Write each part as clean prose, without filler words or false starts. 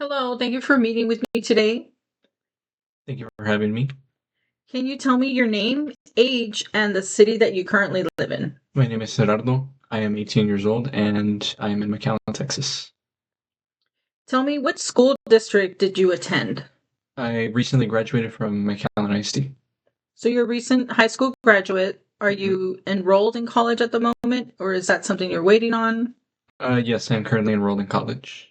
Hello, thank you for meeting with me today. Thank you for having me. Can you tell me your name, age, and the city that you currently live in? My name is Gerardo. I am 18 years old and I am in McAllen, Texas. Tell me what school district did you attend? I recently graduated from McAllen ISD. So you're a recent high school graduate. Are Mhm. you enrolled in college at the moment, or is that something you're waiting on? Yes, I am currently enrolled in college.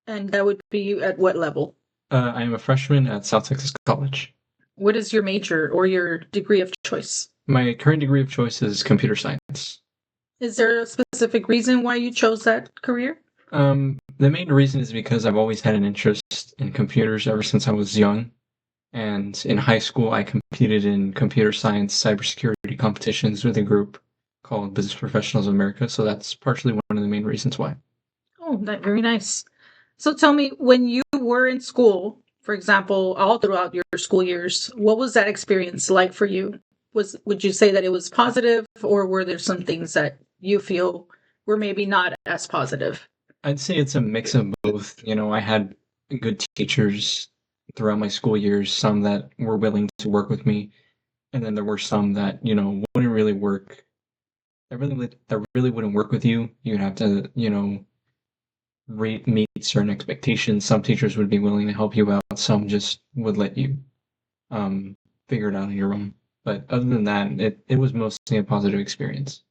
And that would be at what level? I am a freshman at South Texas College. What is your major or your degree of choice? My current degree of choice is computer science. Is there a specific reason why you chose that career? The main reason is because I've always had an interest in computers ever since I was young. And in high school, I competed in computer science cybersecurity competitions with a group called Business Professionals of America. So that's partially one of the main reasons why. Oh, that very nice. So tell me, when you were in school, for example, all throughout your school years, what was that experience like for you? Would you say that it was positive, or were there some things that you feel were maybe not as positive? I'd say it's a mix of both. I had good teachers throughout my school years, some that were willing to work with me, and then there were some that, wouldn't really work. That really wouldn't work with you. You'd have to, meet certain expectations. Some teachers would be willing to help you out. Some just would let you um, figure it out on your own. But other than that, it was mostly a positive experience.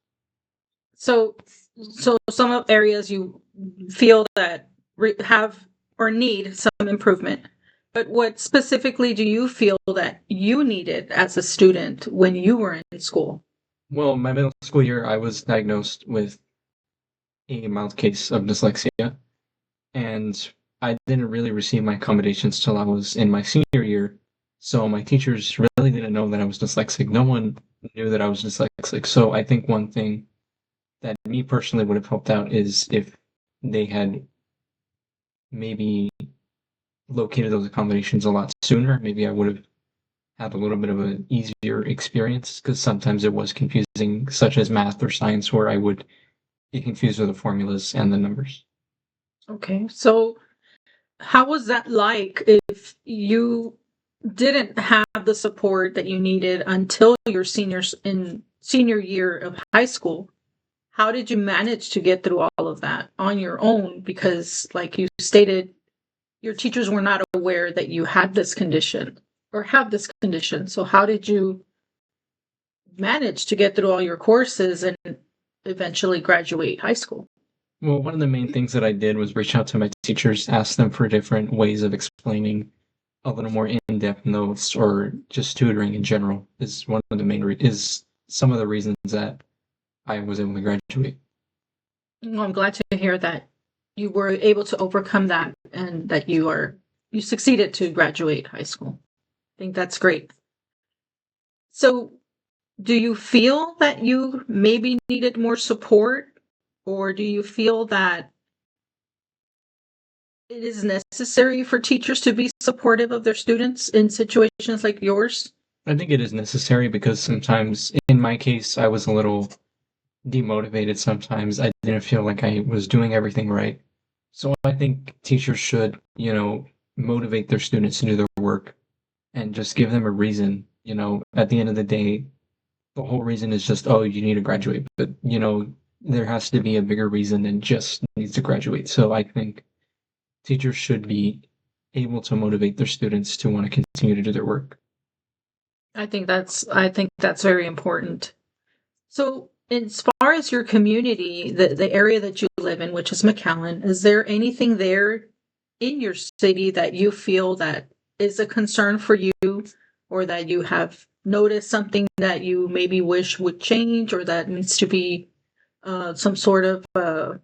So, so some of areas you feel that have or need some improvement. But what specifically do you feel that you needed as a student when you were in school? Well, my middle school year, I was diagnosed with a mild case of dyslexia, and I didn't really receive my accommodations till I was in my senior year. So my teachers really didn't know that I was dyslexic. No one knew that I was dyslexic. So I think one thing that me personally would have helped out is if they had maybe located those accommodations a lot sooner. Maybe I would have had a little bit of an easier experience because sometimes it was confusing, such as math or science, where I would get confused with the formulas and the numbers. Okay, so how was that like if you didn't have the support that you needed until your senior year of high school? How did you manage to get through all of that on your own? Because, like you stated, your teachers were not aware that you had this condition or have this condition. So, how did you manage to get through all your courses and eventually graduate high school? Well, one of the main things that I did was reach out to my teachers, ask them for different ways of explaining a little more in-depth notes or just tutoring in general is one of the is some of the reasons that I was able to graduate. Well, I'm glad to hear that you were able to overcome that and that you succeeded to graduate high school. I think that's great. So, do you feel that you maybe needed more support, or do you feel that it is necessary for teachers to be supportive of their students in situations like yours? I think it is necessary because sometimes, in my case, I was a little demotivated sometimes. I didn't feel like I was doing everything right. So I think teachers should, motivate their students to do their work and just give them a reason. At the end of the day, the whole reason is just, oh, you need to graduate. But, there has to be a bigger reason than just needs to graduate. So I think teachers should be able to motivate their students to want to continue to do their work. I think that's very important. So, as far as your community, the area that you live in, which is McAllen, is there anything there in your city that you feel that is a concern for you, or that you have noticed something that you maybe wish would change, or that needs to be some sort of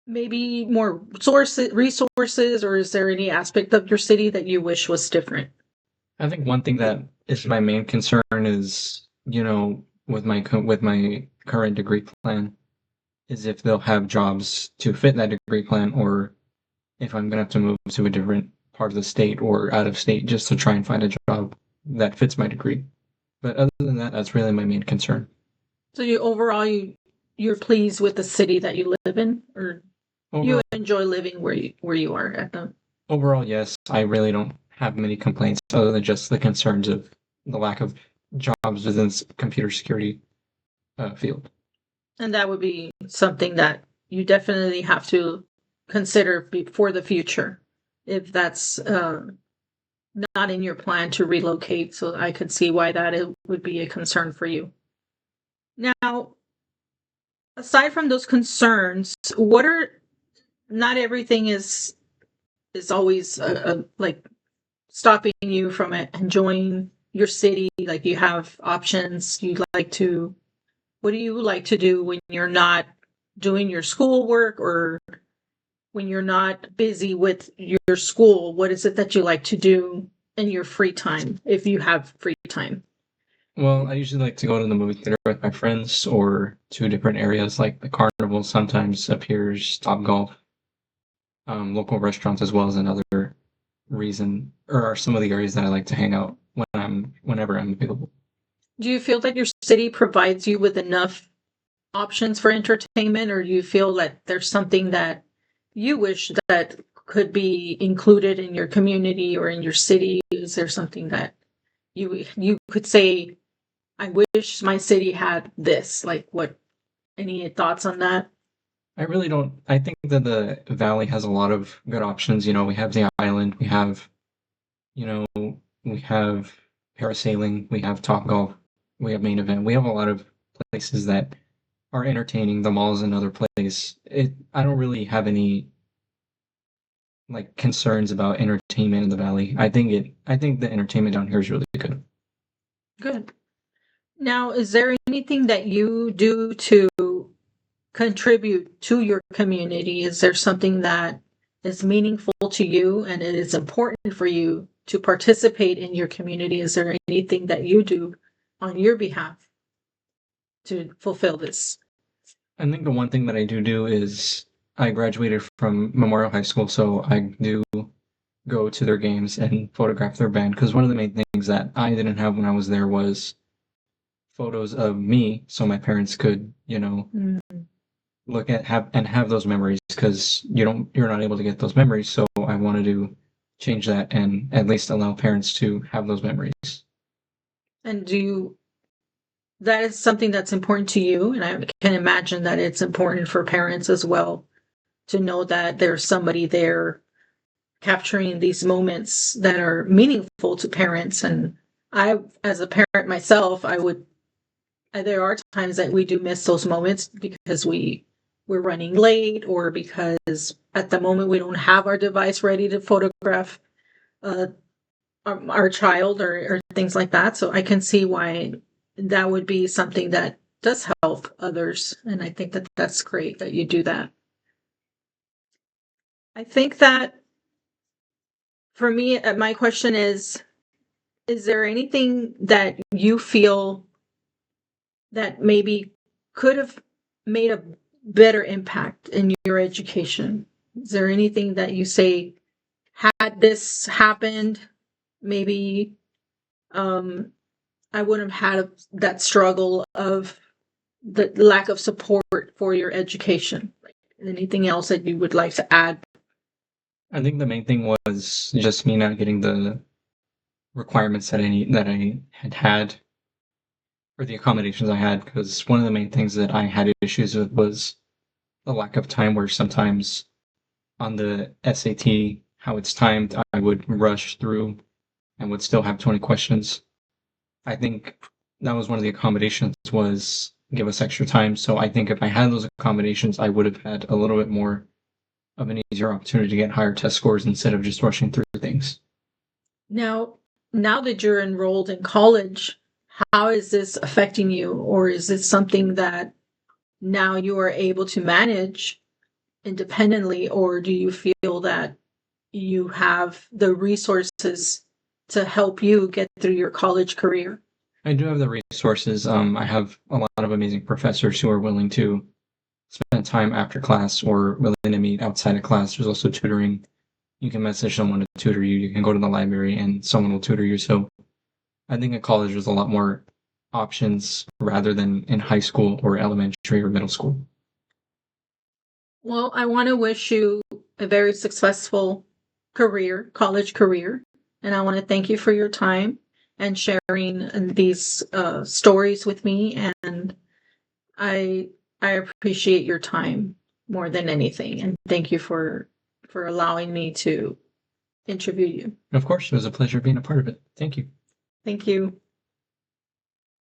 maybe more resources, or is there any aspect of your city that you wish was different? I think one thing that is my main concern is, with with my current degree plan, is if they'll have jobs to fit that degree plan, or if I'm gonna have to move to a different part of the state or out of state just to try and find a job that fits my degree. But other than that, that's really my main concern. So you overall you're pleased with the city that you live in, or You Overall, enjoy living where you are at the. overall, yes, I really don't have many complaints other than just the concerns of the lack of jobs within computer security field. And that would be something that you definitely have to consider for the future if that's not in your plan to relocate. So I could see why that it would be a concern for you. Now, aside from those concerns, what are not everything is always like stopping you from enjoying your city. Like you have options. You like to. What do you like to do when you're not doing your schoolwork or when you're not busy with your school? What is it that you like to do in your free time if you have free time? Well, I usually like to go to the movie theater with my friends or to different areas like the carnival, sometimes appears Topgolf, local restaurants as well as another reason or are some of the areas that I like to hang out whenever I'm available. Do you feel that your city provides you with enough options for entertainment, or do you feel that there's something that you wish that could be included in your community or in your city? Is there something that you could say, I wish my city had this? Like what, any thoughts on that? I really don't. I think that the valley has a lot of good options. We have the island, you know, we have parasailing, we have Topgolf, we have Main Event. We have a lot of places that are entertaining. The mall is another place. I don't really have any like concerns about entertainment in the valley. I think the entertainment down here is really good. Good. Now, is there anything that you do to contribute to your community? Is there something that is meaningful to you and it is important for you to participate in your community? Is there anything that you do on your behalf to fulfill this? I think the one thing that I do is I graduated from Memorial High School, so I do go to their games and photograph their band. Because one of the main things that I didn't have when I was there was photos of me, so my parents could, Mm. look at have those memories. Because you're not able to get those memories. So I wanted to change that and at least allow parents to have those memories. And that is something that's important to you, and I can imagine that it's important for parents as well to know that there's somebody there capturing these moments that are meaningful to parents. And I, as a parent myself, I would, there are times that we do miss those moments because we're running late or because at the moment we don't have our device ready to photograph uh, our child or things like that. So I can see why that would be something that does help others. And I think that that's great that you do that. I think that for me, my question is there anything that you feel that maybe could have made a better impact in your education? Is there anything that you say, had this happened, maybe um, I wouldn't have had that struggle of the lack of support for your education? Like anything else that you would like to add? I think the main thing was just me not getting the requirements that I had or the accommodations I had. Because one of the main things that I had issues with was the lack of time. Where sometimes on the SAT, how it's timed, I would rush through and would still have 20 questions. I think that was one of the accommodations was give us extra time. So I think if I had those accommodations, I would have had a little bit more of an easier opportunity to get higher test scores instead of just rushing through things. Now, now that you're enrolled in college, how is this affecting you? Or is it something that now you are able to manage independently? Or do you feel that you have the resources to help you get through your college career? I do have the resources. I have a lot of amazing professors who are willing to spend time after class or willing to meet outside of class. There's also tutoring. You can message someone to tutor you. You can go to the library and someone will tutor you. So I think at college there's a lot more options rather than in high school or elementary or middle school. Well, I want to wish you a very successful career, college career, and I want to thank you for your time and sharing these stories with me. And I I appreciate your time more than anything, and thank you for allowing me to interview you. Of course, it was a pleasure being a part of it. Thank you. Thank you.